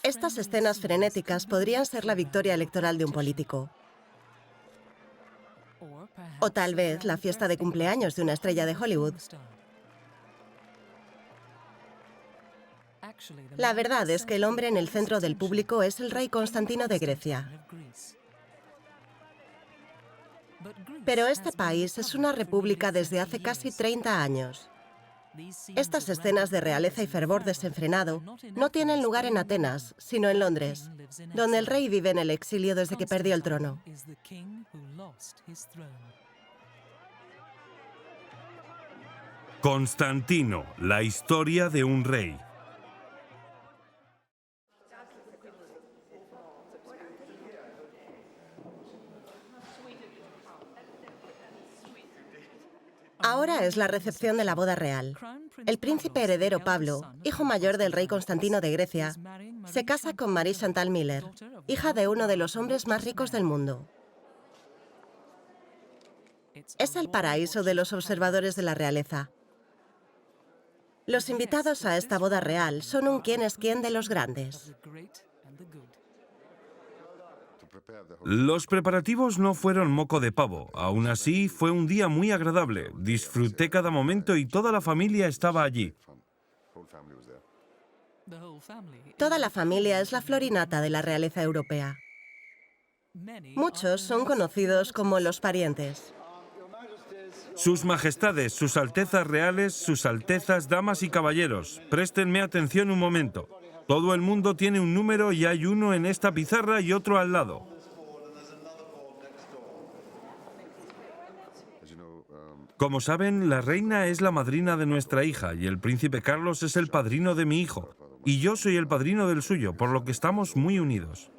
Estas escenas frenéticas podrían ser la victoria electoral de un político. O tal vez la fiesta de cumpleaños de una estrella de Hollywood. La verdad es que el hombre en el centro del público es el rey Constantino de Grecia. Pero este país es una república desde hace casi 30 años. Estas escenas de realeza y fervor desenfrenado no tienen lugar en Atenas, sino en Londres, donde el rey vive en el exilio desde que perdió el trono. Constantino, la historia de un rey. Ahora es la recepción de la boda real. El príncipe heredero Pablo, hijo mayor del rey Constantino de Grecia, se casa con Marie Chantal Miller, hija de uno de los hombres más ricos del mundo. Es el paraíso de los observadores de la realeza. Los invitados a esta boda real son un quién es quién de los grandes. Los preparativos no fueron moco de pavo. Aún así, fue un día muy agradable. Disfruté cada momento y toda la familia estaba allí. Toda la familia es la flor y nata de la realeza europea. Muchos son conocidos como los parientes. Sus majestades, sus altezas reales, sus altezas, damas y caballeros, préstenme atención un momento. Todo el mundo tiene un número y hay uno en esta pizarra y otro al lado. Como saben, la reina es la madrina de nuestra hija y el príncipe Carlos es el padrino de mi hijo. Y yo soy el padrino del suyo, por lo que estamos muy unidos.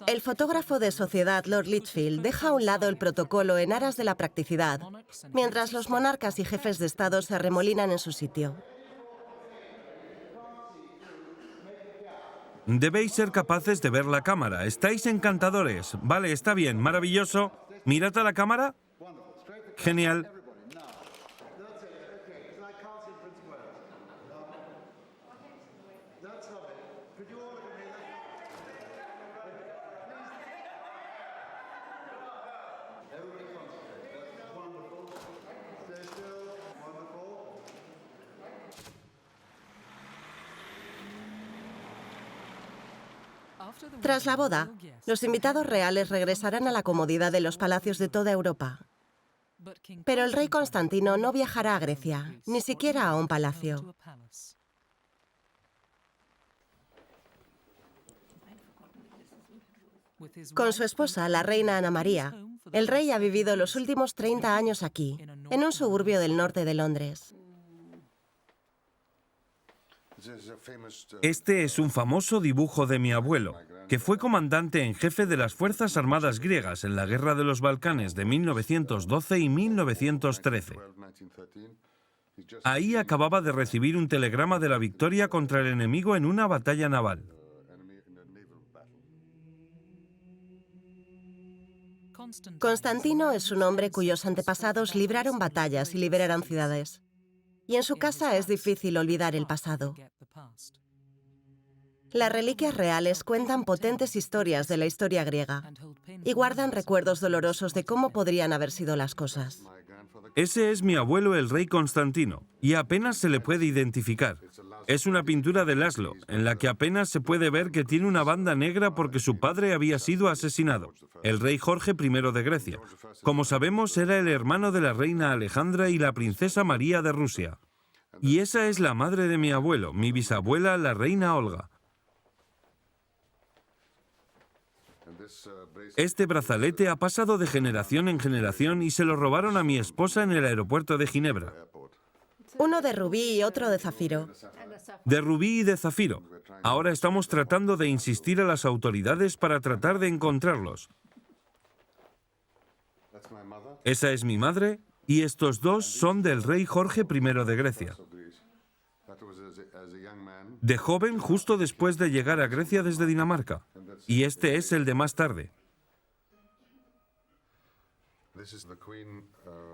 El fotógrafo de Sociedad, Lord Lichfield, deja a un lado el protocolo en aras de la practicidad, mientras los monarcas y jefes de Estado se arremolinan en su sitio. Debéis ser capaces de ver la cámara. Estáis encantadores. Vale, está bien, maravilloso. Mirad a la cámara. Genial. Tras la boda, los invitados reales regresarán a la comodidad de los palacios de toda Europa. Pero el rey Constantino no viajará a Grecia, ni siquiera a un palacio. Con su esposa, la reina Ana María, el rey ha vivido los últimos 30 años aquí, en un suburbio del norte de Londres. Este es un famoso dibujo de mi abuelo, que fue comandante en jefe de las Fuerzas Armadas griegas en la Guerra de los Balcanes de 1912 y 1913. Ahí acababa de recibir un telegrama de la victoria contra el enemigo en una batalla naval. Constantino es un hombre cuyos antepasados libraron batallas y liberaron ciudades. Y en su casa es difícil olvidar el pasado. Las reliquias reales cuentan potentes historias de la historia griega y guardan recuerdos dolorosos de cómo podrían haber sido las cosas. Ese es mi abuelo, el rey Constantino, y apenas se le puede identificar. Es una pintura de Laszlo, en la que apenas se puede ver que tiene una banda negra porque su padre había sido asesinado, el rey Jorge I de Grecia. Como sabemos, era el hermano de la reina Alejandra y la princesa María de Rusia. Y esa es la madre de mi abuelo, mi bisabuela, la reina Olga. Este brazalete ha pasado de generación en generación y se lo robaron a mi esposa en el aeropuerto de Ginebra. Uno de rubí y otro de zafiro. De rubí y de zafiro. Ahora estamos tratando de insistir a las autoridades para tratar de encontrarlos. Esa es mi madre y estos dos son del rey Jorge I de Grecia. De joven, justo después de llegar a Grecia desde Dinamarca. Y este es el de más tarde.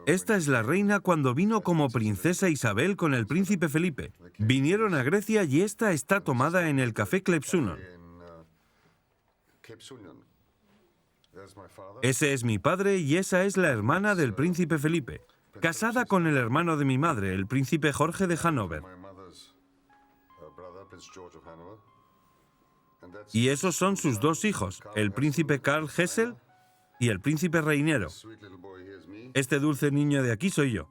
Esta es la reina cuando vino como princesa Isabel con el príncipe Felipe. Vinieron a Grecia y esta está tomada en el Café Klepsunon. Ese es mi padre y esa es la hermana del príncipe Felipe, casada con el hermano de mi madre, el príncipe Jorge de Hannover. Y esos son sus dos hijos, el príncipe Karl Hessel y el príncipe Reinero. Este dulce niño de aquí soy yo.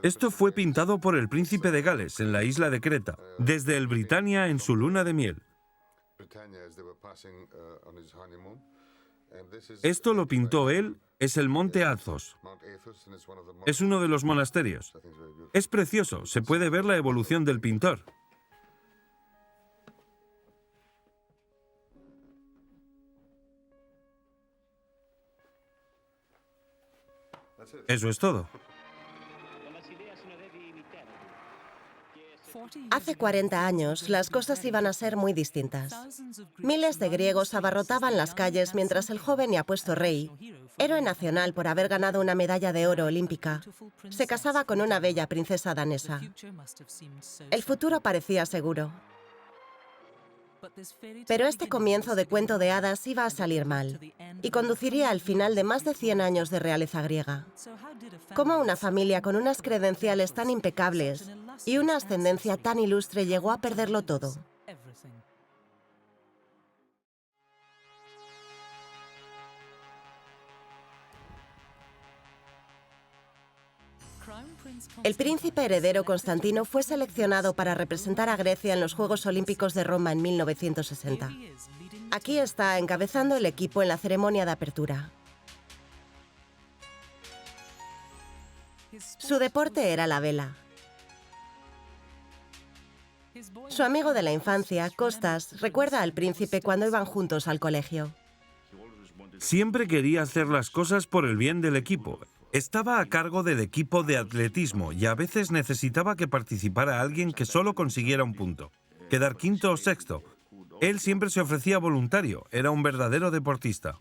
Esto fue pintado por el príncipe de Gales en la isla de Creta, desde el Britannia en su luna de miel. Esto lo pintó él, es el monte Athos. Es uno de los monasterios. Es precioso, se puede ver la evolución del pintor. Eso es todo. Hace 40 años, las cosas iban a ser muy distintas. Miles de griegos abarrotaban las calles mientras el joven y apuesto rey, héroe nacional por haber ganado una medalla de oro olímpica, se casaba con una bella princesa danesa. El futuro parecía seguro. Pero este comienzo de cuento de hadas iba a salir mal y conduciría al final de más de 100 años de realeza griega. ¿Cómo una familia con unas credenciales tan impecables y una ascendencia tan ilustre llegó a perderlo todo? El príncipe heredero Constantino fue seleccionado para representar a Grecia en los Juegos Olímpicos de Roma en 1960. Aquí está encabezando el equipo en la ceremonia de apertura. Su deporte era la vela. Su amigo de la infancia, Costas, recuerda al príncipe cuando iban juntos al colegio. Siempre quería hacer las cosas por el bien del equipo. Estaba a cargo del equipo de atletismo y a veces necesitaba que participara alguien que solo consiguiera un punto, quedar quinto o sexto. Él siempre se ofrecía voluntario, era un verdadero deportista.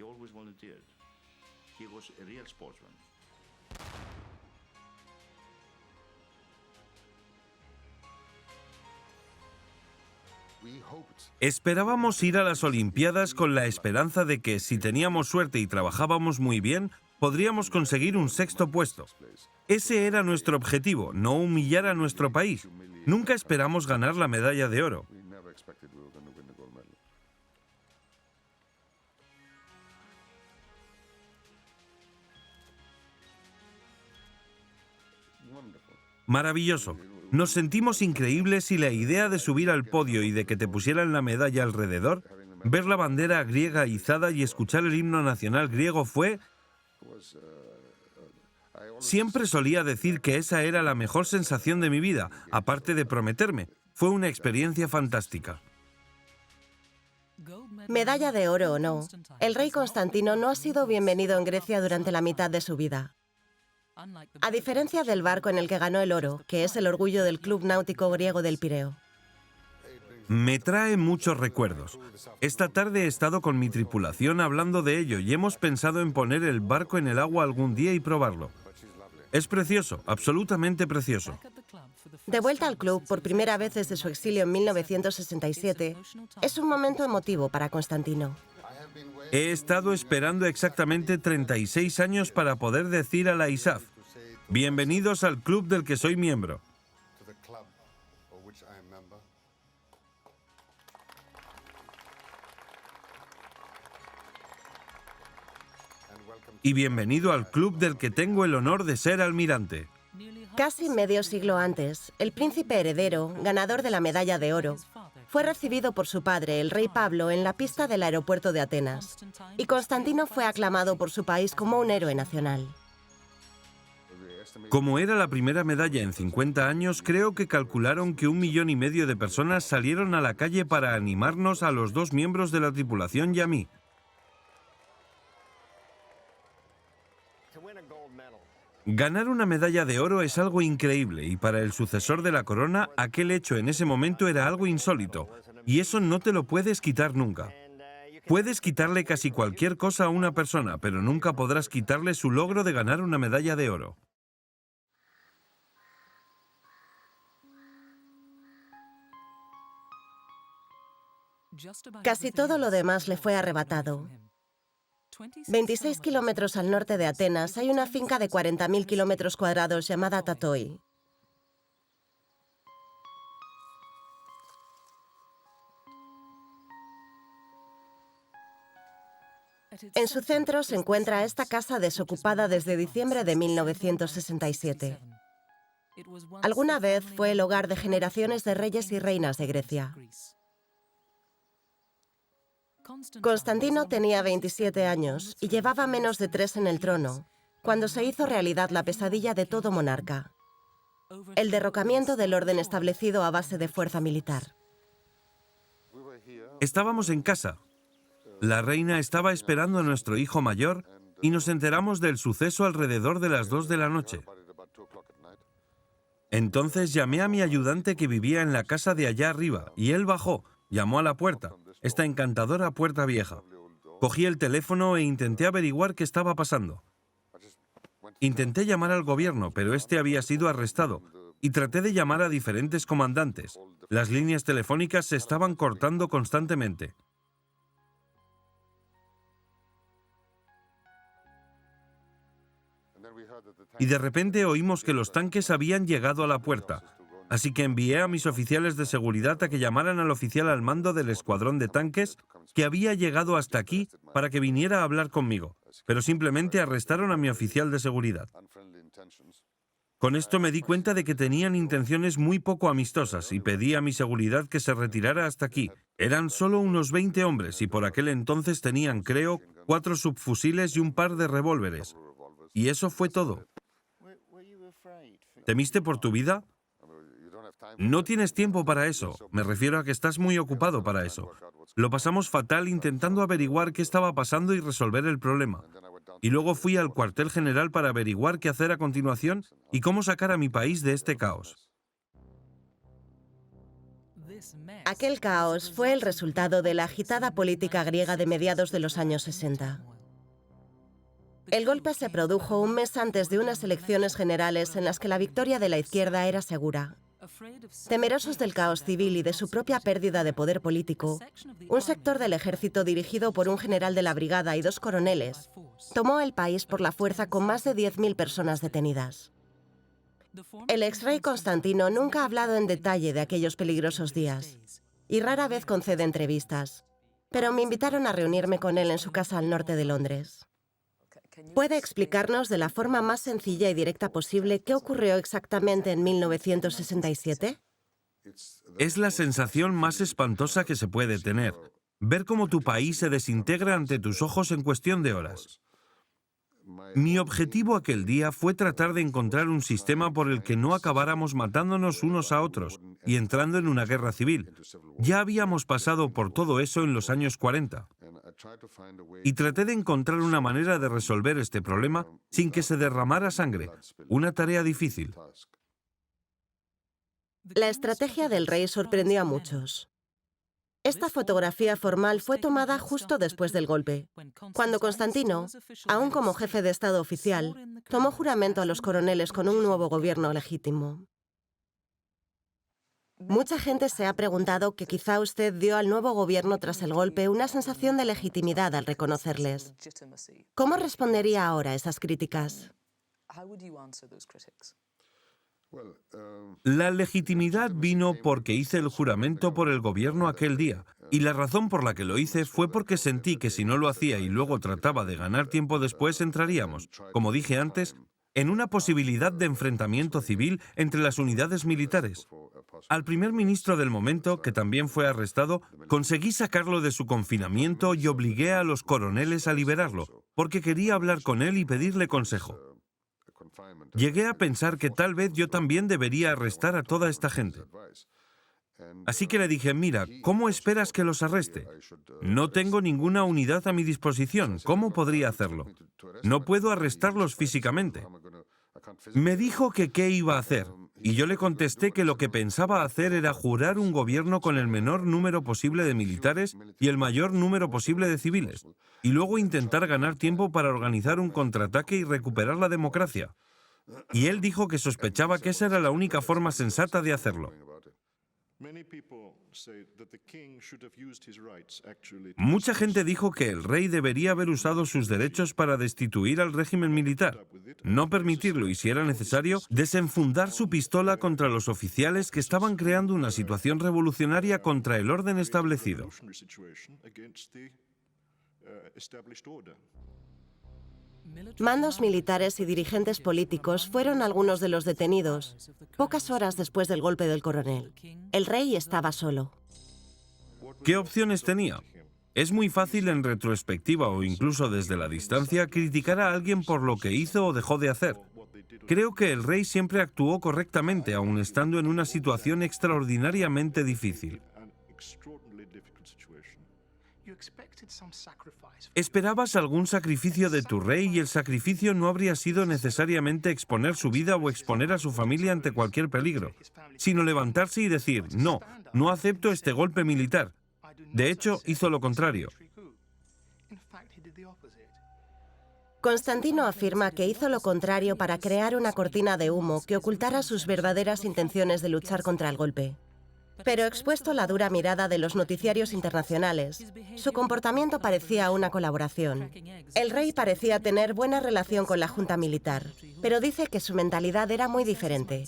Esperábamos ir a las Olimpiadas con la esperanza de que, si teníamos suerte y trabajábamos muy bien, podríamos conseguir un sexto puesto. Ese era nuestro objetivo, no humillar a nuestro país. Nunca esperamos ganar la medalla de oro. Maravilloso. Nos sentimos increíbles y la idea de subir al podio y de que te pusieran la medalla alrededor, ver la bandera griega izada y escuchar el himno nacional griego fue... Siempre solía decir que esa era la mejor sensación de mi vida, aparte de prometerme. Fue una experiencia fantástica. Medalla de oro o no, el rey Constantino no ha sido bienvenido en Grecia durante la mitad de su vida. A diferencia del barco en el que ganó el oro, que es el orgullo del Club Náutico Griego del Pireo. Me trae muchos recuerdos. Esta tarde he estado con mi tripulación hablando de ello y hemos pensado en poner el barco en el agua algún día y probarlo. Es precioso, absolutamente precioso. De vuelta al club por primera vez desde su exilio en 1967, es un momento emotivo para Constantino. He estado esperando exactamente 36 años para poder decir a la ISAF, bienvenidos al club del que soy miembro. Y bienvenido al club del que tengo el honor de ser almirante. Casi medio siglo antes, el príncipe heredero, ganador de la medalla de oro, fue recibido por su padre, el rey Pablo, en la pista del aeropuerto de Atenas. Y Constantino fue aclamado por su país como un héroe nacional. Como era la primera medalla en 50 años, creo que calcularon que 1,5 millones de personas salieron a la calle para animarnos a los dos miembros de la tripulación y a mí. Ganar una medalla de oro es algo increíble y para el sucesor de la corona aquel hecho en ese momento era algo insólito y eso no te lo puedes quitar nunca. Puedes quitarle casi cualquier cosa a una persona, pero nunca podrás quitarle su logro de ganar una medalla de oro. Casi todo lo demás le fue arrebatado. 26 kilómetros al norte de Atenas hay una finca de 40.000 kilómetros cuadrados llamada Tatoi. En su centro se encuentra esta casa desocupada desde diciembre de 1967. Alguna vez fue el hogar de generaciones de reyes y reinas de Grecia. Constantino tenía 27 años y llevaba menos de 3 en el trono, cuando se hizo realidad la pesadilla de todo monarca: el derrocamiento del orden establecido a base de fuerza militar. Estábamos en casa. La reina estaba esperando a nuestro hijo mayor y nos enteramos del suceso alrededor de las 2 de la noche. Entonces llamé a mi ayudante que vivía en la casa de allá arriba y él bajó, llamó a la puerta, esta encantadora puerta vieja. Cogí el teléfono e intenté averiguar qué estaba pasando. Intenté llamar al gobierno, pero este había sido arrestado, y traté de llamar a diferentes comandantes. Las líneas telefónicas se estaban cortando constantemente. Y de repente oímos que los tanques habían llegado a la puerta. Así que envié a mis oficiales de seguridad a que llamaran al oficial al mando del escuadrón de tanques que había llegado hasta aquí para que viniera a hablar conmigo, pero simplemente arrestaron a mi oficial de seguridad. Con esto me di cuenta de que tenían intenciones muy poco amistosas y pedí a mi seguridad que se retirara hasta aquí. Eran solo unos 20 hombres y por aquel entonces tenían, creo, 4 subfusiles y un par de revólveres. Y eso fue todo. ¿Temiste por tu vida? No tienes tiempo para eso. Me refiero a que estás muy ocupado para eso. Lo pasamos fatal intentando averiguar qué estaba pasando y resolver el problema. Y luego fui al cuartel general para averiguar qué hacer a continuación y cómo sacar a mi país de este caos. Aquel caos fue el resultado de la agitada política griega de mediados de los años 60. El golpe se produjo un mes antes de unas elecciones generales en las que la victoria de la izquierda era segura. Temerosos del caos civil y de su propia pérdida de poder político, un sector del ejército dirigido por un general de la brigada y 2 coroneles tomó el país por la fuerza con más de 10.000 personas detenidas. El exrey Constantino nunca ha hablado en detalle de aquellos peligrosos días y rara vez concede entrevistas, pero me invitaron a reunirme con él en su casa al norte de Londres. ¿Puede explicarnos de la forma más sencilla y directa posible qué ocurrió exactamente en 1967? Es la sensación más espantosa que se puede tener. Ver cómo tu país se desintegra ante tus ojos en cuestión de horas. Mi objetivo aquel día fue tratar de encontrar un sistema por el que no acabáramos matándonos unos a otros y entrando en una guerra civil. Ya habíamos pasado por todo eso en los años 40. Y traté de encontrar una manera de resolver este problema sin que se derramara sangre. Una tarea difícil. La estrategia del rey sorprendió a muchos. Esta fotografía formal fue tomada justo después del golpe, cuando Constantino, aún como jefe de Estado oficial, tomó juramento a los coroneles con un nuevo gobierno legítimo. Mucha gente se ha preguntado que quizá usted dio al nuevo gobierno tras el golpe una sensación de legitimidad al reconocerles. ¿Cómo respondería ahora a esas críticas? La legitimidad vino porque hice el juramento por el gobierno aquel día, y la razón por la que lo hice fue porque sentí que si no lo hacía y luego trataba de ganar tiempo después, entraríamos, como dije antes, en una posibilidad de enfrentamiento civil entre las unidades militares. Al primer ministro del momento, que también fue arrestado, conseguí sacarlo de su confinamiento y obligué a los coroneles a liberarlo, porque quería hablar con él y pedirle consejo. Llegué a pensar que tal vez yo también debería arrestar a toda esta gente. Así que le dije, mira, ¿cómo esperas que los arreste? No tengo ninguna unidad a mi disposición. ¿Cómo podría hacerlo? No puedo arrestarlos físicamente. Me dijo que qué iba a hacer, y yo le contesté que lo que pensaba hacer era jurar un gobierno con el menor número posible de militares y el mayor número posible de civiles, y luego intentar ganar tiempo para organizar un contraataque y recuperar la democracia. Y él dijo que sospechaba que esa era la única forma sensata de hacerlo. Mucha gente dijo que el rey debería haber usado sus derechos para destituir al régimen militar, no permitirlo y, si era necesario, desenfundar su pistola contra los oficiales que estaban creando una situación revolucionaria contra el orden establecido. Mandos militares y dirigentes políticos fueron algunos de los detenidos pocas horas después del golpe del coronel. El rey estaba solo. ¿Qué opciones tenía? Es muy fácil en retrospectiva o incluso desde la distancia criticar a alguien por lo que hizo o dejó de hacer. Creo que el rey siempre actuó correctamente, aun estando en una situación extraordinariamente difícil. Esperabas algún sacrificio de tu rey y el sacrificio no habría sido necesariamente exponer su vida o exponer a su familia ante cualquier peligro, sino levantarse y decir, no, no acepto este golpe militar. De hecho, hizo lo contrario. Constantino afirma que hizo lo contrario para crear una cortina de humo que ocultara sus verdaderas intenciones de luchar contra el golpe. Pero expuesto a la dura mirada de los noticiarios internacionales, su comportamiento parecía una colaboración. El rey parecía tener buena relación con la junta militar, pero dice que su mentalidad era muy diferente.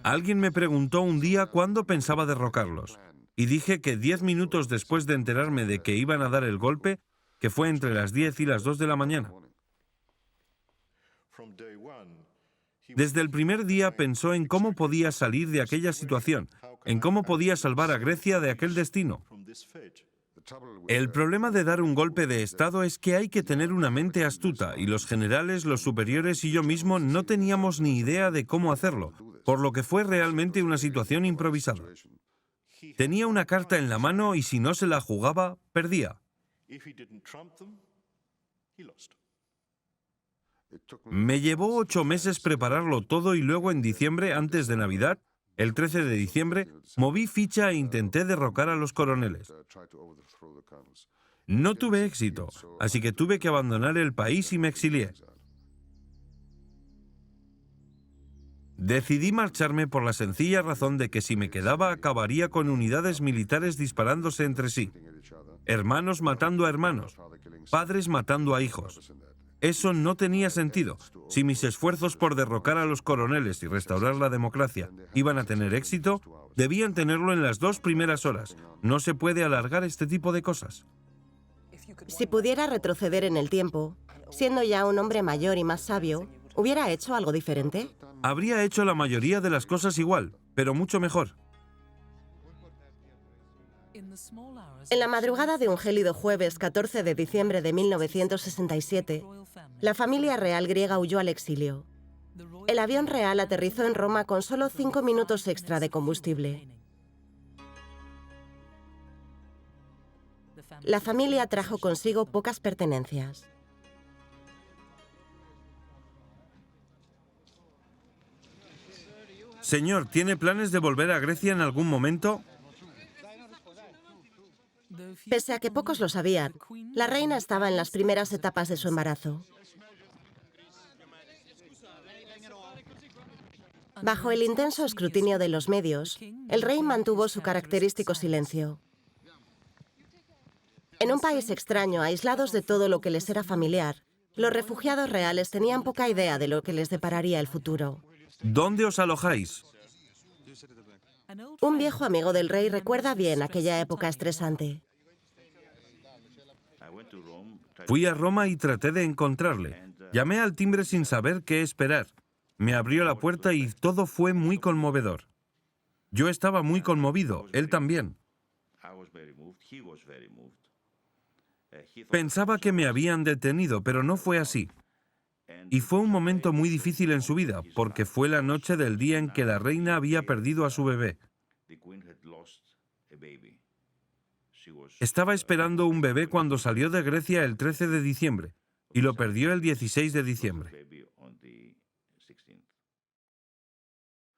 Alguien me preguntó un día cuándo pensaba derrocarlos, y dije que 10 minutos después de enterarme de que iban a dar el golpe, que fue entre las 10 y las 2 de la mañana. Desde el primer día pensó en cómo podía salir de aquella situación, en cómo podía salvar a Grecia de aquel destino. El problema de dar un golpe de Estado es que hay que tener una mente astuta, y los generales, los superiores y yo mismo no teníamos ni idea de cómo hacerlo, por lo que fue realmente una situación improvisada. Tenía una carta en la mano y si no se la jugaba, perdía. Me llevó 8 meses prepararlo todo y luego en diciembre, antes de Navidad, el 13 de diciembre, moví ficha e intenté derrocar a los coroneles. No tuve éxito, así que tuve que abandonar el país y me exilié. Decidí marcharme por la sencilla razón de que si me quedaba acabaría con unidades militares disparándose entre sí, hermanos matando a hermanos, padres matando a hijos. Eso no tenía sentido. Si mis esfuerzos por derrocar a los coroneles y restaurar la democracia iban a tener éxito, debían tenerlo en las 2 primeras horas. No se puede alargar este tipo de cosas. Si pudiera retroceder en el tiempo, siendo ya un hombre mayor y más sabio, ¿hubiera hecho algo diferente? Habría hecho la mayoría de las cosas igual, pero mucho mejor. En la madrugada de un gélido jueves 14 de diciembre de 1967, la familia real griega huyó al exilio. El avión real aterrizó en Roma con solo 5 minutos extra de combustible. La familia trajo consigo pocas pertenencias. Señor, ¿tiene planes de volver a Grecia en algún momento? Pese a que pocos lo sabían, la reina estaba en las primeras etapas de su embarazo. Bajo el intenso escrutinio de los medios, el rey mantuvo su característico silencio. En un país extraño, aislados de todo lo que les era familiar, los refugiados reales tenían poca idea de lo que les depararía el futuro. ¿Dónde os alojáis? Un viejo amigo del rey recuerda bien aquella época estresante. Fui a Roma y traté de encontrarle. Llamé al timbre sin saber qué esperar. Me abrió la puerta y todo fue muy conmovedor. Yo estaba muy conmovido, él también. Pensaba que me habían detenido, pero no fue así. Y fue un momento muy difícil en su vida, porque fue la noche del día en que la reina había perdido a su bebé. Estaba esperando un bebé cuando salió de Grecia el 13 de diciembre y lo perdió el 16 de diciembre.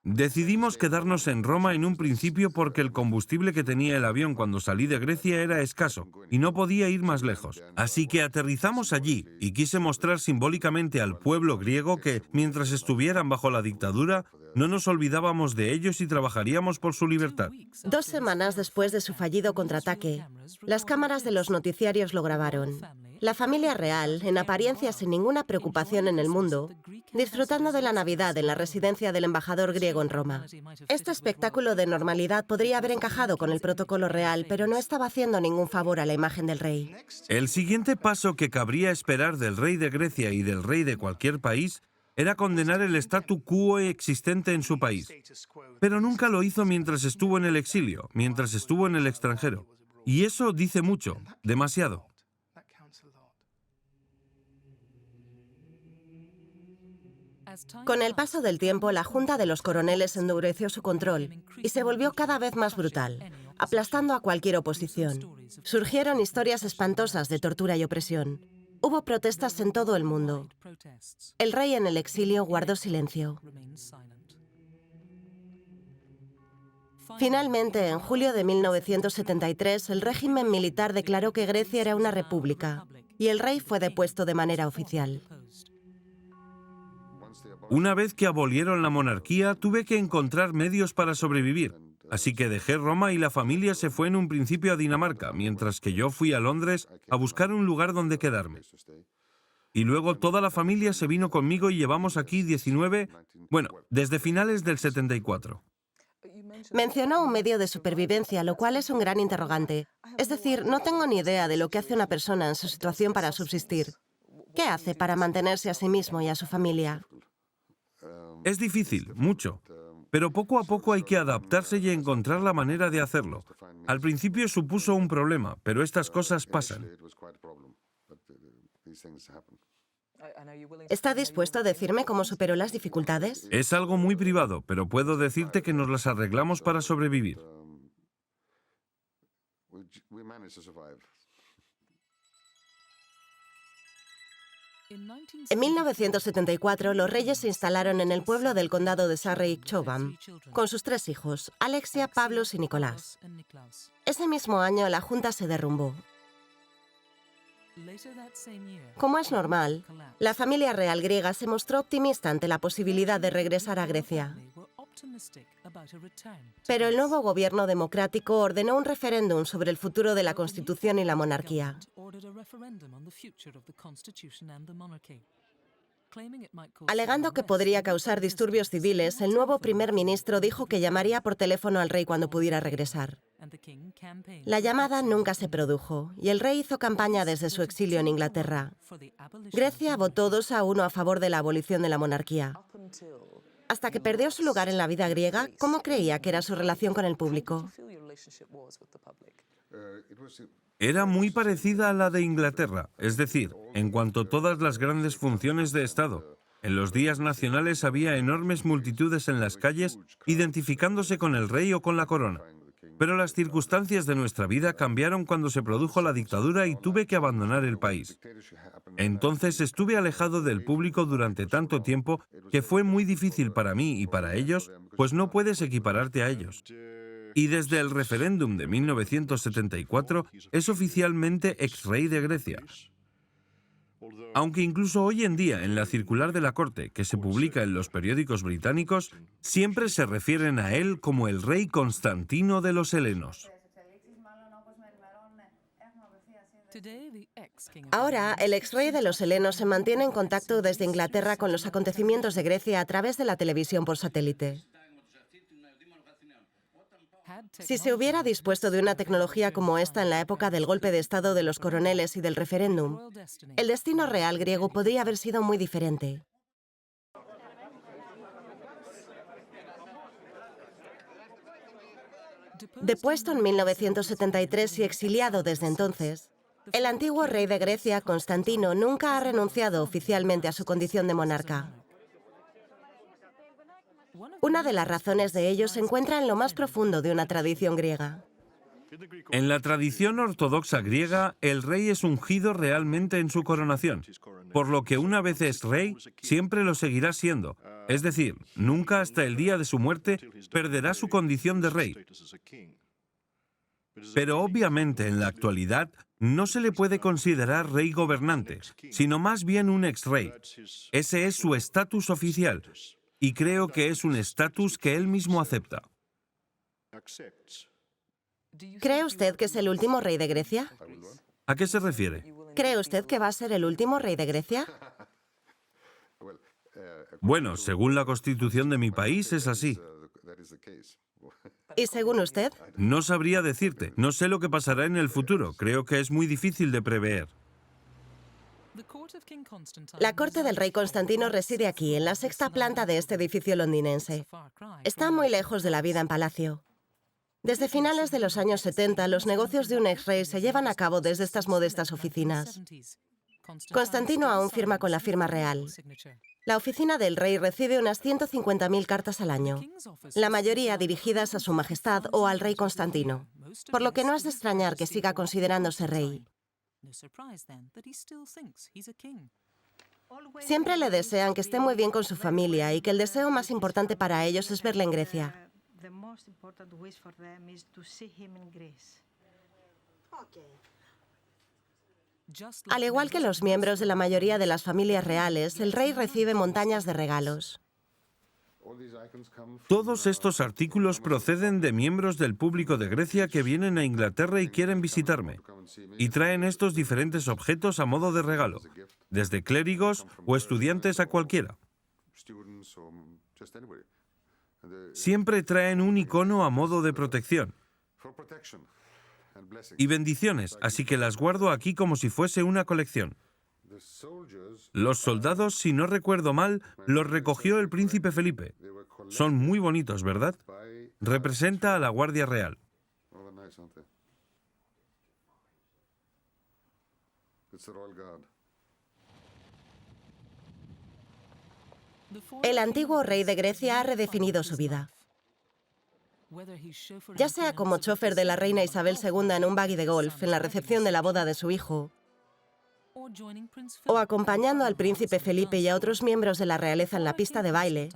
Decidimos quedarnos en Roma en un principio porque el combustible que tenía el avión cuando salí de Grecia era escaso y no podía ir más lejos. Así que aterrizamos allí y quise mostrar simbólicamente al pueblo griego que, mientras estuvieran bajo la dictadura, no nos olvidábamos de ellos y trabajaríamos por su libertad. 2 semanas después de su fallido contraataque, las cámaras de los noticiarios lo grabaron. La familia real, en apariencia sin ninguna preocupación en el mundo, disfrutando de la Navidad en la residencia del embajador griego en Roma. Este espectáculo de normalidad podría haber encajado con el protocolo real, pero no estaba haciendo ningún favor a la imagen del rey. El siguiente paso que cabría esperar del rey de Grecia y del rey de cualquier país era condenar el statu quo existente en su país. Pero nunca lo hizo mientras estuvo en el exilio, mientras estuvo en el extranjero. Y eso dice mucho, demasiado. Con el paso del tiempo, la Junta de los Coroneles endureció su control y se volvió cada vez más brutal, aplastando a cualquier oposición. Surgieron historias espantosas de tortura y opresión. Hubo protestas en todo el mundo. El rey en el exilio guardó silencio. Finalmente, en julio de 1973, el régimen militar declaró que Grecia era una república y el rey fue depuesto de manera oficial. Una vez que abolieron la monarquía, tuve que encontrar medios para sobrevivir. Así que dejé Roma y la familia se fue en un principio a Dinamarca, mientras que yo fui a Londres a buscar un lugar donde quedarme. Y luego toda la familia se vino conmigo y llevamos aquí desde finales del 74. Mencionó un medio de supervivencia, lo cual es un gran interrogante. Es decir, no tengo ni idea de lo que hace una persona en su situación para subsistir. ¿Qué hace para mantenerse a sí mismo y a su familia? Es difícil, mucho. Pero poco a poco hay que adaptarse y encontrar la manera de hacerlo. Al principio supuso un problema, pero estas cosas pasan. ¿Está dispuesto a decirme cómo superó las dificultades? Es algo muy privado, pero puedo decirte que nos las arreglamos para sobrevivir. En 1974, los reyes se instalaron en el pueblo del condado de Sarre-y-Chobham, con sus 3 hijos, Alexia, Pavlos y Nicolás. Ese mismo año, la junta se derrumbó. Como es normal, la familia real griega se mostró optimista ante la posibilidad de regresar a Grecia. Pero el nuevo gobierno democrático ordenó un referéndum sobre el futuro de la Constitución y la monarquía. Alegando que podría causar disturbios civiles, el nuevo primer ministro dijo que llamaría por teléfono al rey cuando pudiera regresar. La llamada nunca se produjo y el rey hizo campaña desde su exilio en Inglaterra. Grecia votó 2-1 a favor de la abolición de la monarquía. Hasta que perdió su lugar en la vida griega, ¿cómo creía que era su relación con el público? Era muy parecida a la de Inglaterra, es decir, en cuanto a todas las grandes funciones de Estado. En los días nacionales había enormes multitudes en las calles identificándose con el rey o con la corona. Pero las circunstancias de nuestra vida cambiaron cuando se produjo la dictadura y tuve que abandonar el país. Entonces estuve alejado del público durante tanto tiempo que fue muy difícil para mí y para ellos, pues no puedes equipararte a ellos. Y desde el referéndum de 1974 es oficialmente ex-rey de Grecia. Aunque incluso hoy en día en la circular de la corte que se publica en los periódicos británicos, siempre se refieren a él como el rey Constantino de los helenos. Ahora, el ex-rey de los helenos se mantiene en contacto desde Inglaterra con los acontecimientos de Grecia a través de la televisión por satélite. Si se hubiera dispuesto de una tecnología como esta en la época del golpe de Estado de los coroneles y del referéndum, el destino real griego podría haber sido muy diferente. Depuesto en 1973 y exiliado desde entonces, el antiguo rey de Grecia, Constantino, nunca ha renunciado oficialmente a su condición de monarca. Una de las razones de ello se encuentra en lo más profundo de una tradición griega. En la tradición ortodoxa griega, el rey es ungido realmente en su coronación, por lo que una vez es rey, siempre lo seguirá siendo. Es decir, nunca hasta el día de su muerte perderá su condición de rey. Pero obviamente en la actualidad no se le puede considerar rey gobernante, sino más bien un ex-rey. Ese es su estatus oficial, y creo que es un estatus que él mismo acepta. ¿Cree usted que es el último rey de Grecia? ¿A qué se refiere? ¿Cree usted que va a ser el último rey de Grecia? Bueno, según la constitución de mi país es así. ¿Y según usted? No sabría decirte. No sé lo que pasará en el futuro. Creo que es muy difícil de prever. La corte del rey Constantino reside aquí, en la sexta planta de este edificio londinense. Está muy lejos de la vida en palacio. Desde finales de los años 70, los negocios de un ex-rey se llevan a cabo desde estas modestas oficinas. Constantino aún firma con la firma real. La oficina del rey recibe unas 150.000 cartas al año, la mayoría dirigidas a Su Majestad o al rey Constantino, por lo que no es de extrañar que siga considerándose rey. Siempre le desean que esté muy bien con su familia y que el deseo más importante para ellos es verle en Grecia. Al igual que los miembros de la mayoría de las familias reales, el rey recibe montañas de regalos. Todos estos artículos proceden de miembros del público de Grecia que vienen a Inglaterra y quieren visitarme. Y traen estos diferentes objetos a modo de regalo, desde clérigos o estudiantes a cualquiera. Siempre traen un icono a modo de protección y bendiciones, así que las guardo aquí como si fuese una colección. Los soldados, si no recuerdo mal, los recogió el príncipe Felipe. Son muy bonitos, ¿verdad? Representa a la Guardia Real. El antiguo rey de Grecia ha redefinido su vida. Ya sea como chofer de la reina Isabel II en un buggy de golf en la recepción de la boda de su hijo, o acompañando al príncipe Felipe y a otros miembros de la realeza en la pista de baile,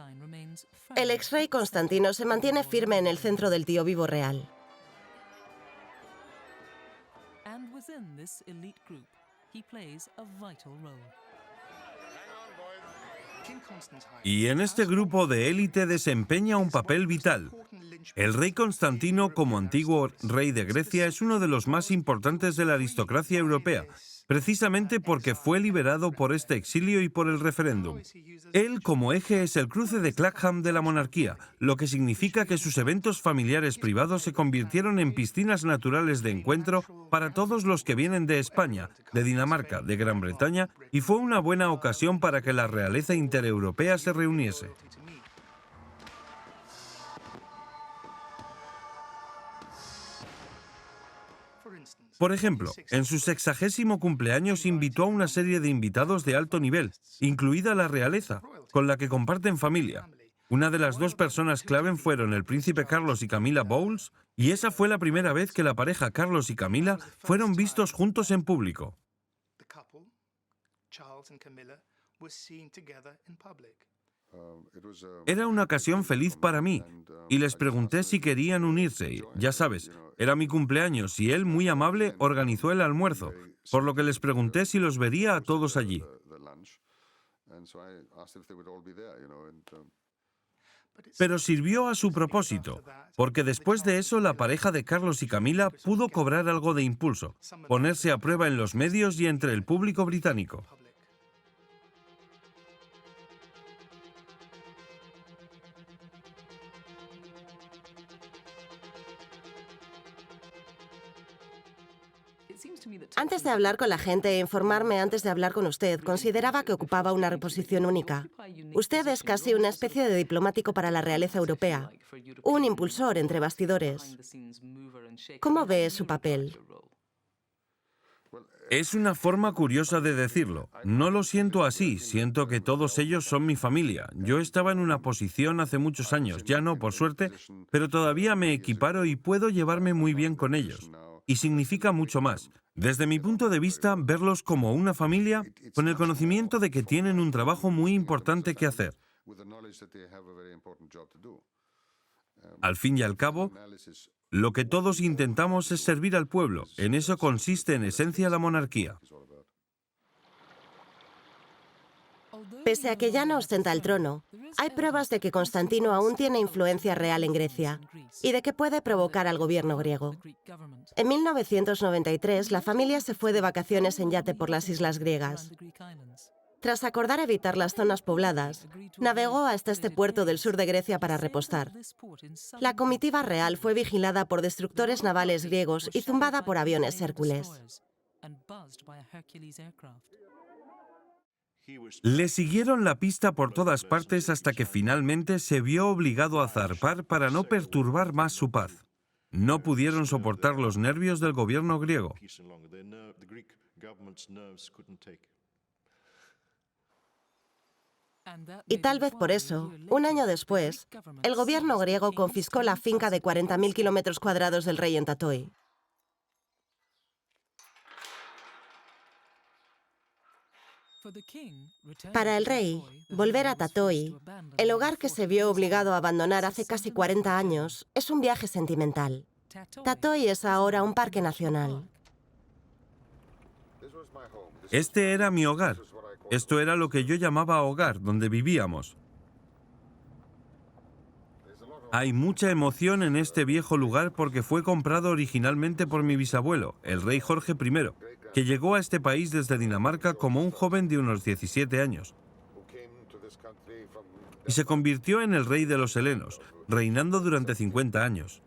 el ex-rey Constantino se mantiene firme en el centro del tío vivo real. Y en este grupo de élite desempeña un papel vital. El rey Constantino, como antiguo rey de Grecia, es uno de los más importantes de la aristocracia europea, precisamente porque fue liberado por este exilio y por el referéndum. Él, como eje, es el cruce de Clapham de la monarquía, lo que significa que sus eventos familiares privados se convirtieron en piscinas naturales de encuentro para todos los que vienen de España, de Dinamarca, de Gran Bretaña, y fue una buena ocasión para que la realeza intereuropea se reuniese. Por ejemplo, en su 60º cumpleaños invitó a una serie de invitados de alto nivel, incluida la realeza, con la que comparten familia. Una de las dos personas clave fueron el príncipe Carlos y Camila Bowles, y esa fue la primera vez que la pareja Carlos y Camila fueron vistos juntos en público. Era una ocasión feliz para mí, y les pregunté si querían unirse. Ya sabes, era mi cumpleaños y él, muy amable, organizó el almuerzo, por lo que les pregunté si los vería a todos allí. Pero sirvió a su propósito, porque después de eso la pareja de Carlos y Camila pudo cobrar algo de impulso, ponerse a prueba en los medios y entre el público británico. Antes de hablar con la gente e informarme antes de hablar con usted, consideraba que ocupaba una reposición única. Usted es casi una especie de diplomático para la realeza europea, un impulsor entre bastidores. ¿Cómo ve su papel? Es una forma curiosa de decirlo. No lo siento así, siento que todos ellos son mi familia. Yo estaba en una posición hace muchos años, ya no, por suerte, pero todavía me equiparo y puedo llevarme muy bien con ellos. Y significa mucho más. Desde mi punto de vista, verlos como una familia, con el conocimiento de que tienen un trabajo muy importante que hacer. Al fin y al cabo, lo que todos intentamos es servir al pueblo. En eso consiste en esencia la monarquía. Pese a que ya no ostenta el trono, hay pruebas de que Constantino aún tiene influencia real en Grecia y de que puede provocar al gobierno griego. En 1993, la familia se fue de vacaciones en yate por las islas griegas. Tras acordar evitar las zonas pobladas, navegó hasta este puerto del sur de Grecia para repostar. La comitiva real fue vigilada por destructores navales griegos y zumbada por aviones Hércules. Le siguieron la pista por todas partes hasta que finalmente se vio obligado a zarpar para no perturbar más su paz. No pudieron soportar los nervios del gobierno griego. Y tal vez por eso, un año después, el gobierno griego confiscó la finca de 40.000 kilómetros cuadrados del rey en Tatoi. Para el rey, volver a Tatoi, el hogar que se vio obligado a abandonar hace casi 40 años, es un viaje sentimental. Tatoi es ahora un parque nacional. Este era mi hogar. Esto era lo que yo llamaba hogar, donde vivíamos. Hay mucha emoción en este viejo lugar porque fue comprado originalmente por mi bisabuelo, el rey Jorge I, que llegó a este país desde Dinamarca como un joven de unos 17 años. Y se convirtió en el rey de los helenos, reinando durante 50 años.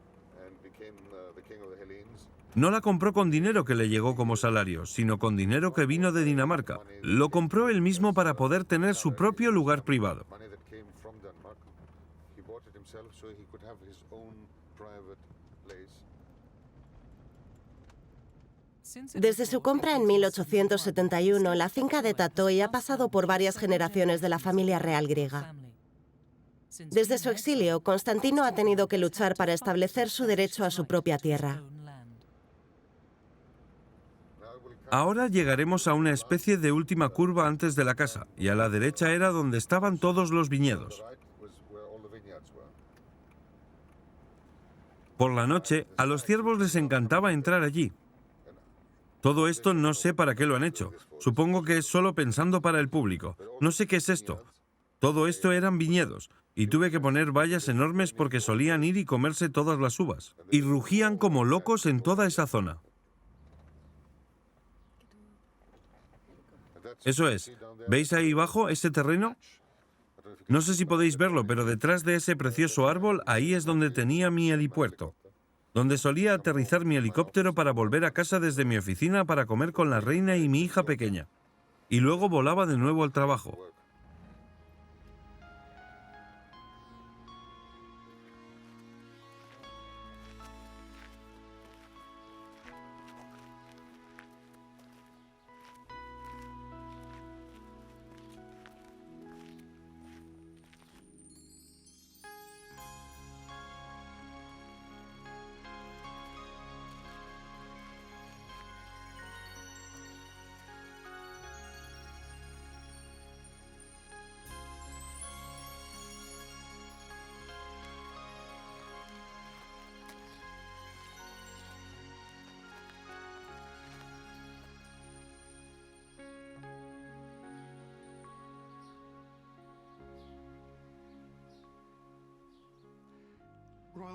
No la compró con dinero que le llegó como salario, sino con dinero que vino de Dinamarca. Lo compró él mismo para poder tener su propio lugar privado. Desde su compra en 1871, la finca de Tatoi ha pasado por varias generaciones de la familia real griega. Desde su exilio, Constantino ha tenido que luchar para establecer su derecho a su propia tierra. Ahora llegaremos a una especie de última curva antes de la casa, y a la derecha era donde estaban todos los viñedos. Por la noche, a los ciervos les encantaba entrar allí. Todo esto no sé para qué lo han hecho. Supongo que es solo pensando para el público. No sé qué es esto. Todo esto eran viñedos, y tuve que poner vallas enormes porque solían ir y comerse todas las uvas. Y rugían como locos en toda esa zona. Eso es. ¿Veis ahí abajo ese terreno? No sé si podéis verlo, pero detrás de ese precioso árbol, ahí es donde tenía mi helipuerto, donde solía aterrizar mi helicóptero para volver a casa desde mi oficina para comer con la reina y mi hija pequeña. Y luego volaba de nuevo al trabajo.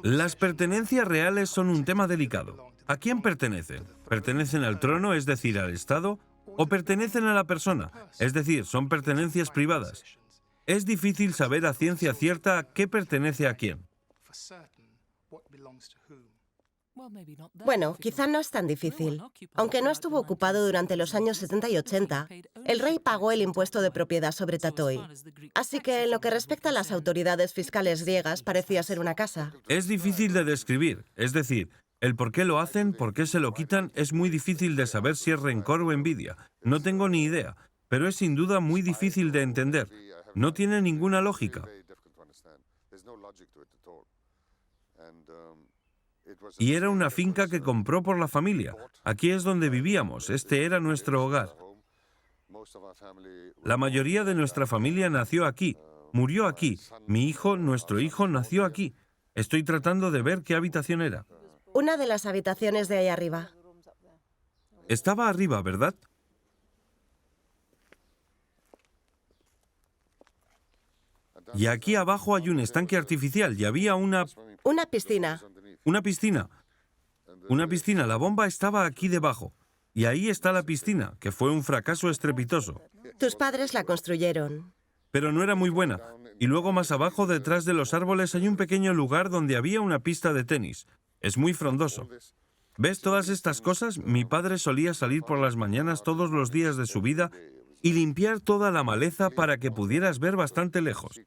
Las pertenencias reales son un tema delicado. ¿A quién pertenecen? ¿Pertenecen al trono, es decir, al Estado? ¿O pertenecen a la persona? Es decir, son pertenencias privadas. Es difícil saber a ciencia cierta qué pertenece a quién. Bueno, quizá no es tan difícil. Aunque no estuvo ocupado durante los años 70 y 80, el rey pagó el impuesto de propiedad sobre Tatoi. Así que en lo que respecta a las autoridades fiscales griegas, parecía ser una casa. Es difícil de describir, es decir, El por qué lo hacen, por qué se lo quitan, es muy difícil de saber si es rencor o envidia. No tengo ni idea, pero es sin duda muy difícil de entender. No tiene ninguna lógica. Y era una finca que compró por la familia. Aquí es donde vivíamos, este era nuestro hogar. La mayoría de nuestra familia nació aquí, murió aquí. Mi hijo, nuestro hijo, nació aquí. Estoy tratando de ver qué habitación era. Una de las habitaciones de ahí arriba. Estaba arriba, ¿verdad? Y aquí abajo hay un estanque artificial y había una Piscina. piscina. Una piscina, la bomba estaba aquí debajo. Y ahí está la piscina, que fue un fracaso estrepitoso. Tus padres la construyeron. Pero no era muy buena. Y luego más abajo, detrás de los árboles, hay un pequeño lugar donde había una pista de tenis. Es muy frondoso. ¿Ves todas estas cosas? Mi padre solía salir por las mañanas todos los días de su vida y limpiar toda la maleza para que pudieras ver bastante lejos.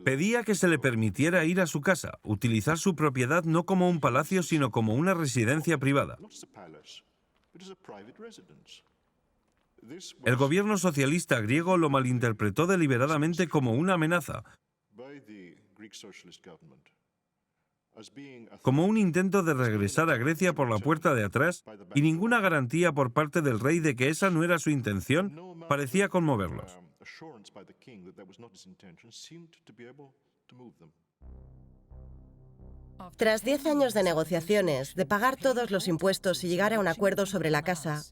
Pedía que se le permitiera ir a su casa, utilizar su propiedad no como un palacio, sino como una residencia privada. El gobierno socialista griego lo malinterpretó deliberadamente como una amenaza, como un intento de regresar a Grecia por la puerta de atrás, y ninguna garantía por parte del rey de que esa no era su intención parecía conmoverlos. Tras 10 años de negociaciones, de pagar todos los impuestos y llegar a un acuerdo sobre la casa,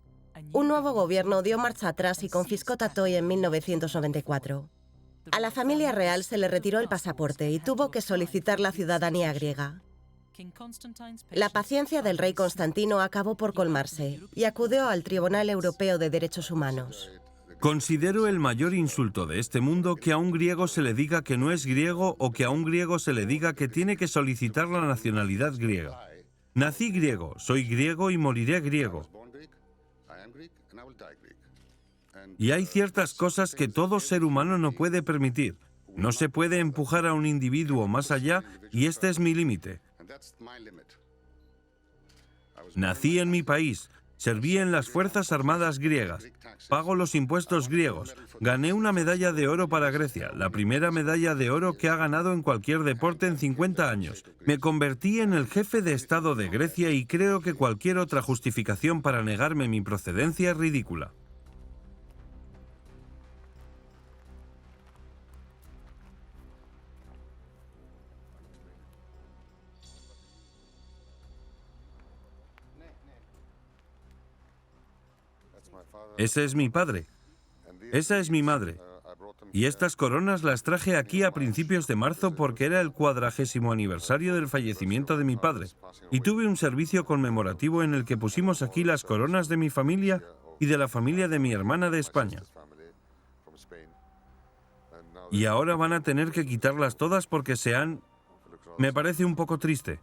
un nuevo gobierno dio marcha atrás y confiscó Tatoi en 1994. A la familia real se le retiró el pasaporte y tuvo que solicitar la ciudadanía griega. La paciencia del rey Constantino acabó por colmarse y acudió al Tribunal Europeo de Derechos Humanos. Considero el mayor insulto de este mundo que a un griego se le diga que no es griego o que a un griego se le diga que tiene que solicitar la nacionalidad griega. Nací griego, soy griego y moriré griego. Y hay ciertas cosas que todo ser humano no puede permitir. No se puede empujar a un individuo más allá y este es mi límite. Nací en mi país, serví en las Fuerzas Armadas griegas, pago los impuestos griegos, gané una medalla de oro para Grecia, la primera medalla de oro que ha ganado en cualquier deporte en 50 años. Me convertí en el jefe de Estado de Grecia y creo que cualquier otra justificación para negarme mi procedencia es ridícula. Ese es mi padre. Esa es mi madre. Y estas coronas las traje aquí a principios de marzo porque era el 40º aniversario del fallecimiento de mi padre. Y tuve un servicio conmemorativo en el que pusimos aquí las coronas de mi familia y de la familia de mi hermana de España. Y ahora van a tener que quitarlas todas porque se han... Me parece un poco triste.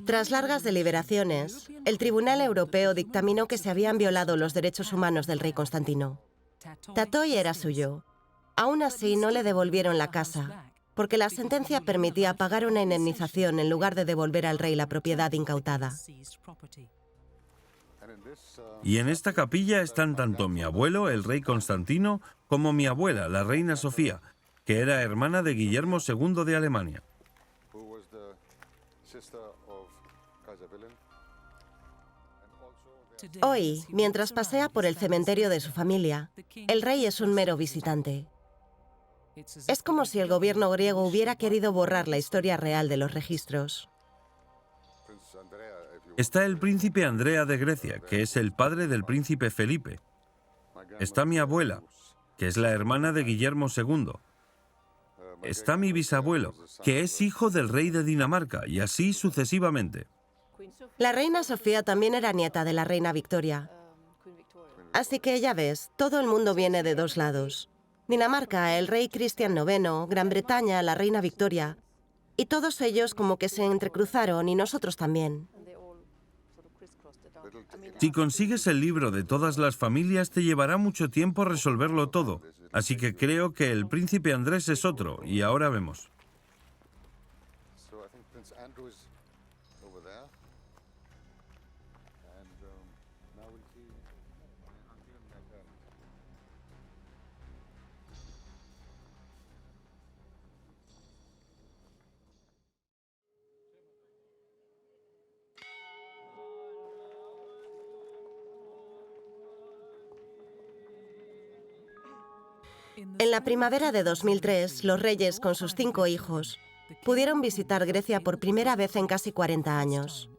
Tras largas deliberaciones, el Tribunal Europeo dictaminó que se habían violado los derechos humanos del rey Constantino. Tatoi era suyo. Aún así, no le devolvieron la casa, porque la sentencia permitía pagar una indemnización en lugar de devolver al rey la propiedad incautada. Y en esta capilla están tanto mi abuelo, el rey Constantino, como mi abuela, la reina Sofía, que era hermana de Guillermo II de Alemania. Hoy, mientras pasea por el cementerio de su familia, el rey es un mero visitante. Es como si el gobierno griego hubiera querido borrar la historia real de los registros. Está el príncipe Andrea de Grecia, que es el padre del príncipe Felipe. Está mi abuela, que es la hermana de Guillermo II. Está mi bisabuelo, que es hijo del rey de Dinamarca, y así sucesivamente. La reina Sofía también era nieta de la reina Victoria. Así que ya ves, todo el mundo viene de dos lados. Dinamarca, el rey Cristian IX, Gran Bretaña, la reina Victoria. Y todos ellos como que se entrecruzaron y nosotros también. Si consigues el libro de todas las familias, te llevará mucho tiempo resolverlo todo. Así que creo que el príncipe Andrés es otro, y ahora vemos. En la primavera de 2003, los reyes, con sus 5 hijos, pudieron visitar Grecia por primera vez en casi 40 años.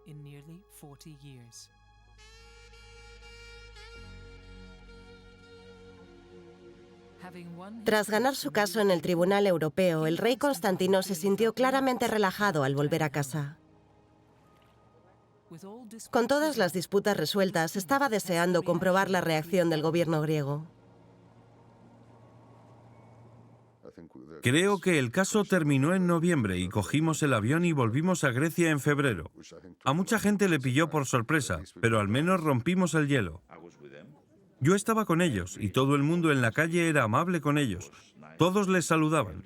Tras ganar su caso en el Tribunal Europeo, el rey Constantino se sintió claramente relajado al volver a casa. Con todas las disputas resueltas, estaba deseando comprobar la reacción del gobierno griego. Creo que el caso terminó en noviembre y cogimos el avión y volvimos a Grecia en febrero. A mucha gente le pilló por sorpresa, pero al menos rompimos el hielo. Yo estaba con ellos y todo el mundo en la calle era amable con ellos. Todos les saludaban.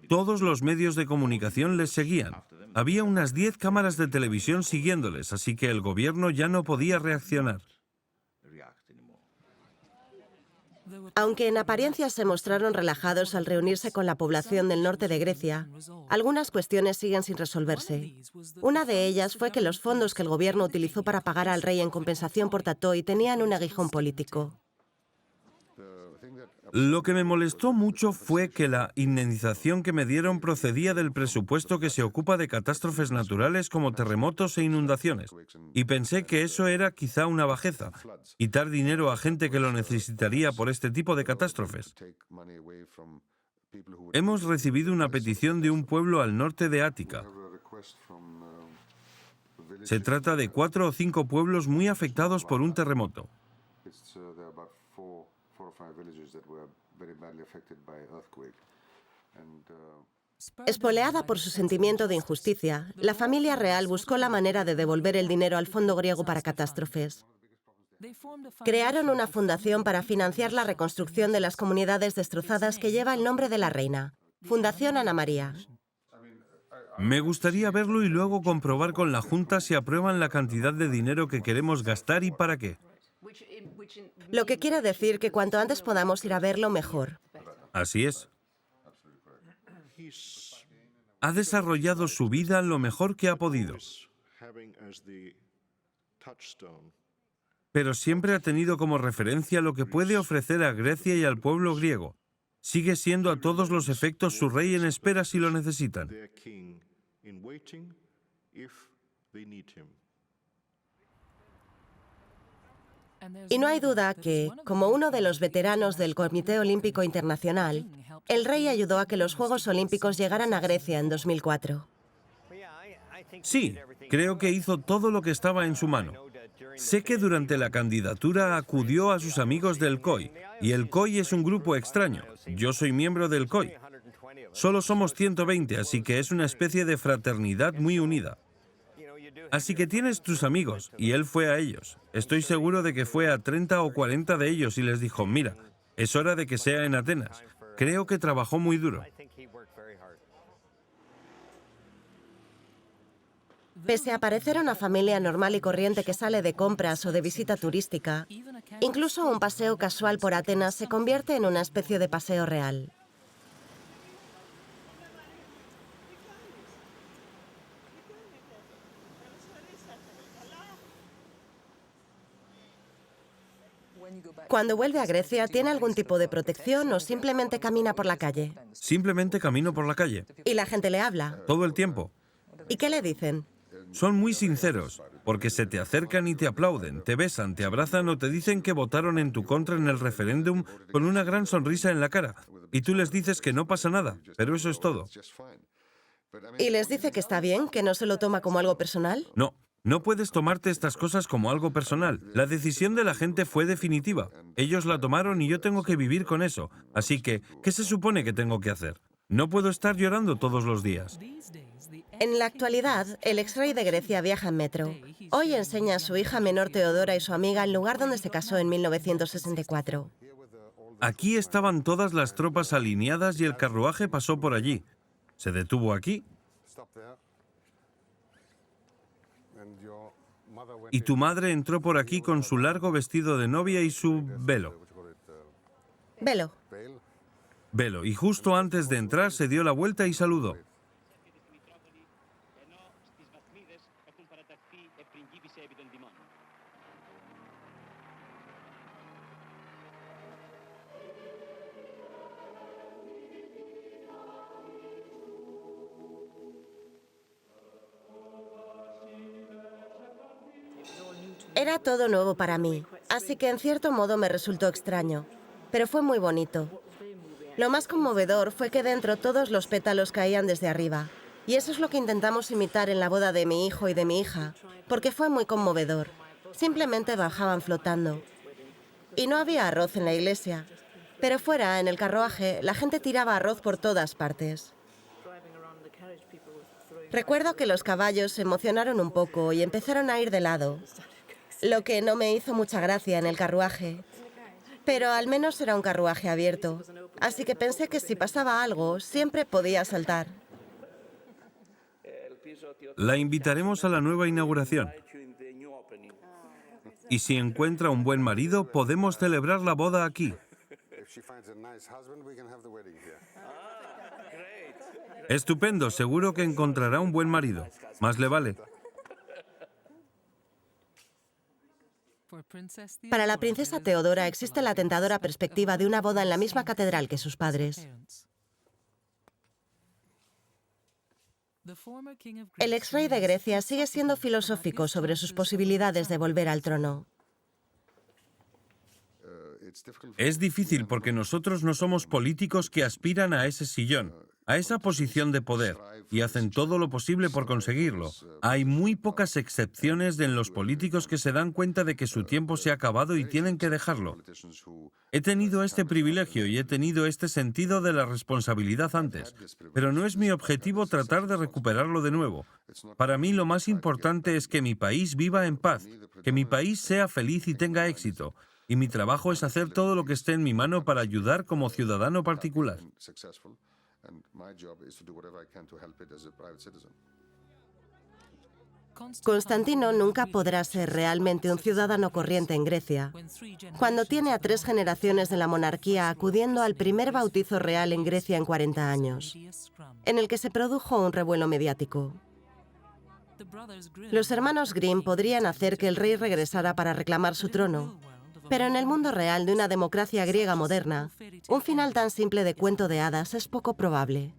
Todos los medios de comunicación les seguían. Había unas 10 cámaras de televisión siguiéndoles, así que el gobierno ya no podía reaccionar. Aunque en apariencia se mostraron relajados al reunirse con la población del norte de Grecia, algunas cuestiones siguen sin resolverse. Una de ellas fue que los fondos que el gobierno utilizó para pagar al rey en compensación por Tatoi tenían un aguijón político. Lo que me molestó mucho fue que la indemnización que me dieron procedía del presupuesto que se ocupa de catástrofes naturales como terremotos e inundaciones. Y pensé que eso era quizá una bajeza, quitar dinero a gente que lo necesitaría por este tipo de catástrofes. Hemos recibido una petición de un pueblo al norte de Ática. Se trata de 4 o 5 pueblos muy afectados por un terremoto. Espoleada por su sentimiento de injusticia, la familia real buscó la manera de devolver el dinero al Fondo Griego para Catástrofes. Crearon una fundación para financiar la reconstrucción de las comunidades destrozadas que lleva el nombre de la reina, Fundación Ana María. Me gustaría verlo y luego comprobar con la Junta si aprueban la cantidad de dinero que queremos gastar y para qué. Lo que quiere decir que cuanto antes podamos ir a verlo, mejor. Así es. Ha desarrollado su vida lo mejor que ha podido. Pero siempre ha tenido como referencia lo que puede ofrecer a Grecia y al pueblo griego. Sigue siendo a todos los efectos su rey en espera si lo necesitan. Y no hay duda que, como uno de los veteranos del Comité Olímpico Internacional, el rey ayudó a que los Juegos Olímpicos llegaran a Grecia en 2004. Sí, creo que hizo todo lo que estaba en su mano. Sé que durante la candidatura acudió a sus amigos del COI, y el COI es un grupo extraño. Yo soy miembro del COI. Solo somos 120, así que es una especie de fraternidad muy unida. Así que tienes tus amigos, y él fue a ellos. Estoy seguro de que fue a 30 o 40 de ellos y les dijo, mira, es hora de que sea en Atenas. Creo que trabajó muy duro. Pese a parecer una familia normal y corriente que sale de compras o de visita turística, incluso un paseo casual por Atenas se convierte en una especie de paseo real. Cuando vuelve a Grecia, ¿tiene algún tipo de protección o simplemente camina por la calle? Simplemente camino por la calle. ¿Y la gente le habla? Todo el tiempo. ¿Y qué le dicen? Son muy sinceros, porque se te acercan y te aplauden, te besan, te abrazan o te dicen que votaron en tu contra en el referéndum con una gran sonrisa en la cara. Y tú les dices que no pasa nada, pero eso es todo. ¿Y les dice que está bien, que no se lo toma como algo personal? No, no puedes tomarte estas cosas como algo personal. La decisión de la gente fue definitiva. Ellos la tomaron y yo tengo que vivir con eso. Así que, ¿qué se supone que tengo que hacer? No puedo estar llorando todos los días. En la actualidad, el ex-rey de Grecia viaja en metro. Hoy enseña a su hija menor Teodora y su amiga el lugar donde se casó en 1964. Aquí estaban todas las tropas alineadas y el carruaje pasó por allí. Se detuvo aquí. Y tu madre entró por aquí con su largo vestido de novia y su velo. Velo. Velo. Y justo antes de entrar se dio la vuelta y saludó. Era todo nuevo para mí, así que en cierto modo me resultó extraño, pero fue muy bonito. Lo más conmovedor fue que dentro todos los pétalos caían desde arriba, y eso es lo que intentamos imitar en la boda de mi hijo y de mi hija, porque fue muy conmovedor. Simplemente bajaban flotando. Y no había arroz en la iglesia, pero fuera, en el carruaje, la gente tiraba arroz por todas partes. Recuerdo que los caballos se emocionaron un poco y empezaron a ir de lado, lo que no me hizo mucha gracia en el carruaje. Pero al menos era un carruaje abierto, así que pensé que si pasaba algo, siempre podía saltar. La invitaremos a la nueva inauguración. Y si encuentra un buen marido, podemos celebrar la boda aquí. Estupendo, seguro que encontrará un buen marido. Más le vale. Para la princesa Teodora existe la tentadora perspectiva de una boda en la misma catedral que sus padres. El ex rey de Grecia sigue siendo filosófico sobre sus posibilidades de volver al trono. Es difícil porque nosotros no somos políticos que aspiran a ese sillón, a esa posición de poder, y hacen todo lo posible por conseguirlo. Hay muy pocas excepciones en los políticos que se dan cuenta de que su tiempo se ha acabado y tienen que dejarlo. He tenido este privilegio y he tenido este sentido de la responsabilidad antes, pero no es mi objetivo tratar de recuperarlo de nuevo. Para mí lo más importante es que mi país viva en paz, que mi país sea feliz y tenga éxito. Y mi trabajo es hacer todo lo que esté en mi mano para ayudar como ciudadano particular. Constantino nunca podrá ser realmente un ciudadano corriente en Grecia, cuando tiene a 3 generaciones de la monarquía acudiendo al primer bautizo real en Grecia en 40 años, en el que se produjo un revuelo mediático. Los hermanos Grimm podrían hacer que el rey regresara para reclamar su trono, pero en el mundo real de una democracia griega moderna, un final tan simple de cuento de hadas es poco probable.